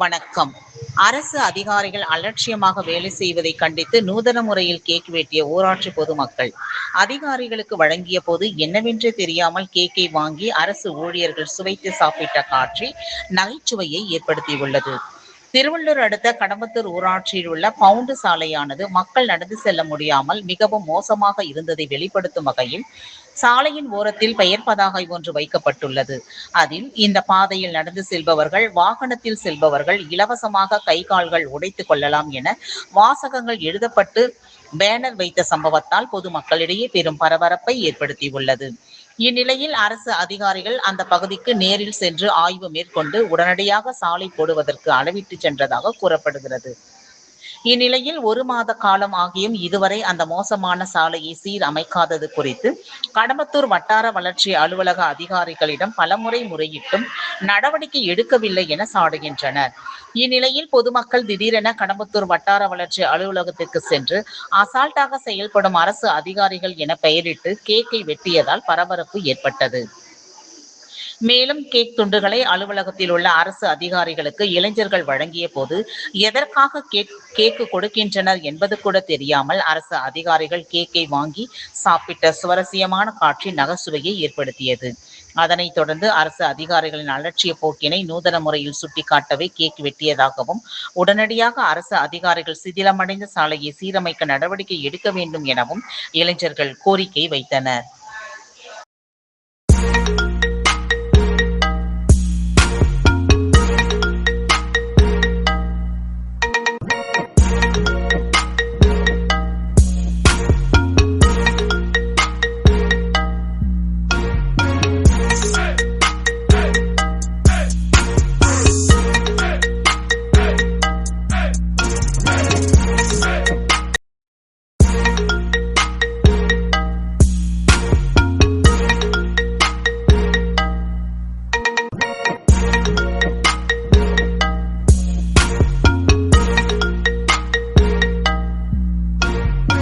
வணக்கம். அரசு அதிகாரிகள் அலட்சியமாக வேலை செய்வதை கண்டித்து நூதன முறையில் கேக் வெட்டிய ஊராட்சி பொதுமக்கள். அதிகாரிகளுக்கு வழங்கிய போது என்னவென்றே தெரியாமல் கேக்கை வாங்கி அரசு ஊழியர்கள் சுவைத்து சாப்பிட்ட காட்சி நகைச்சுவையை ஏற்படுத்தியுள்ளது. திருவள்ளூர் அடுத்த கடம்பத்தூர் ஊராட்சியில் உள்ள பவுண்டு சாலையானது மக்கள் நடந்து செல்ல முடியாமல் மிகவும் மோசமாக இருந்ததை வெளிப்படுத்தும் வகையில் சாலையின் ஓரத்தில் பெயர் பதாகை ஒன்று வைக்கப்பட்டுள்ளது. அதில் இந்த பாதையில் நடந்து செல்பவர்கள், வாகனத்தில் செல்பவர்கள் இலவசமாக கை கால்கள் உடைத்துக் கொள்ளலாம் என வாசகங்கள் எழுதப்பட்டு பேனர் வைத்த சம்பவத்தால் பொதுமக்களிடையே பெரும் பரபரப்பை ஏற்படுத்தியுள்ளது. இந்நிலையில் அரசு அதிகாரிகள் அந்த பகுதிக்கு நேரில் சென்று ஆய்வு மேற்கொண்டு உடனடியாக சாலை போடுவதற்கு அளவிட்டு சென்றதாக கூறப்படுகிறது. இந்நிலையில் 1 மாத காலம் ஆகியும் இதுவரை அந்த மோசமான சாலையை சீரமைக்காதது குறித்து கடம்பத்தூர் வட்டார வளர்ச்சி அலுவலக அதிகாரிகளிடம் பலமுறை முறையிட்டும் நடவடிக்கை எடுக்கவில்லை என சாடுகின்றனர். இந்நிலையில் பொதுமக்கள் திடீரென கடம்பத்தூர் வட்டார வளர்ச்சி அலுவலகத்திற்கு சென்று அசால்ட்டாக செயல்படும் அரசு அதிகாரிகள் என பெயரிட்டு கேக்கை வெட்டியதால் பரபரப்பு ஏற்பட்டது. மேலும் கேக் துண்டுகளை அலுவலகத்தில் உள்ள அரசு அதிகாரிகளுக்கு இளைஞர்கள் வழங்கிய போது எதற்காக கேக்கு கொடுக்கின்றனர் என்பது கூட தெரியாமல் அரசு அதிகாரிகள் கேக்கை வாங்கி சாப்பிட்ட சுவாரஸ்யமான காட்சி நகைச்சுவையை ஏற்படுத்தியது. அதனைத் தொடர்ந்து அரசு அதிகாரிகளின் அலட்சிய போக்கினை நூதன முறையில் சுட்டிக்காட்டவே கேக் வெட்டியதாகவும், உடனடியாக அரசு அதிகாரிகள் சிதிலமடைந்த சாலையை சீரமைக்க நடவடிக்கை எடுக்க வேண்டும் எனவும் இளைஞர்கள் கோரிக்கை வைத்தனர்.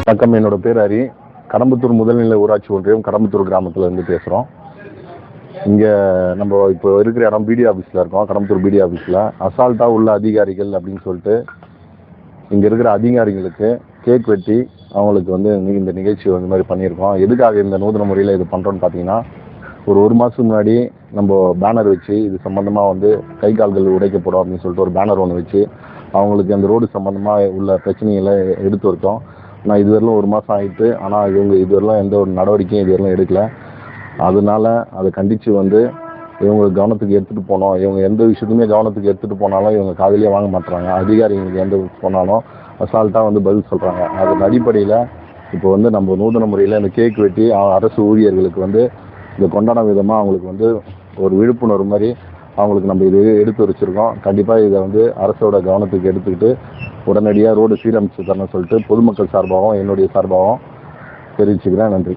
வணக்கம். என்னோட பேர் ஹரி. கடம்பத்தூர் முதல்நிலை ஊராட்சி ஒன்றியம் கடம்பத்தூர் கிராமத்துல இருந்து பேசுறோம். இங்க நம்ம இப்போ இருக்கிற இடம் பிடி ஆஃபீஸில் இருக்கோம். கடம்பத்தூர் பிடி ஆஃபீஸில் அசால்ட்டாக உள்ள அதிகாரிகள் அப்படின்னு சொல்லிட்டு இங்கே இருக்கிற அதிகாரிகளுக்கு கேக் வெட்டி அவங்களுக்கு இந்த நிகழ்ச்சி மாதிரி பண்ணியிருக்கோம். எதுக்காக இந்த நூதன முறையில் இது பண்ணுறோன்னு பார்த்தீங்கன்னா, ஒரு மாதத்துக்கு முன்னாடி நம்ம பேனர் வச்சு இது சம்மந்தமாக கை கால்கள் உடைக்கப்படும் அப்படின்னு சொல்லிட்டு ஒரு பேனர் ஒன்று வச்சு அவங்களுக்கு அந்த ரோடு சம்மந்தமாக உள்ள பிரச்சனைகளை எடுத்து வச்சோம். நான் இதுவரையிலும் 1 மாதம் ஆகிட்டு, ஆனால் இவங்க இதுவரையிலும் எந்த ஒரு நடவடிக்கையும் இதுவரையிலும் எடுக்கலை. அதனால அதை கண்டித்து இவங்க கவனத்துக்கு எடுத்துகிட்டு போனோம். இவங்க எந்த விஷயத்துமே கவனத்துக்கு எடுத்துகிட்டு போனாலும் இவங்க காதிலே வாங்க மாட்டுறாங்க. அதிகாரிகளுக்கு எந்த சொன்னாலும் அசால்ட்டாக பதில் சொல்கிறாங்க. அதன் அடிப்படையில் இப்போ நம்ம நூதன முறையில் இந்த கேக் வெட்டி அரசு ஊழியர்களுக்கு இந்த கொண்டாட விதமாக அவங்களுக்கு ஒரு விழிப்புணர்வு மாதிரி அவங்களுக்கு நம்ம இது எடுத்து வச்சுருக்கோம். கண்டிப்பாக இதை அரசோட கவனத்துக்கு எடுத்துக்கிட்டு உடனடியாக ரோடு சீரமைச்சு தரணும்னு சொல்லிட்டு பொதுமக்கள் சார்பாகவும் என்னுடைய சார்பாகவும் தெரிவிச்சுக்கிறேன். நன்றி.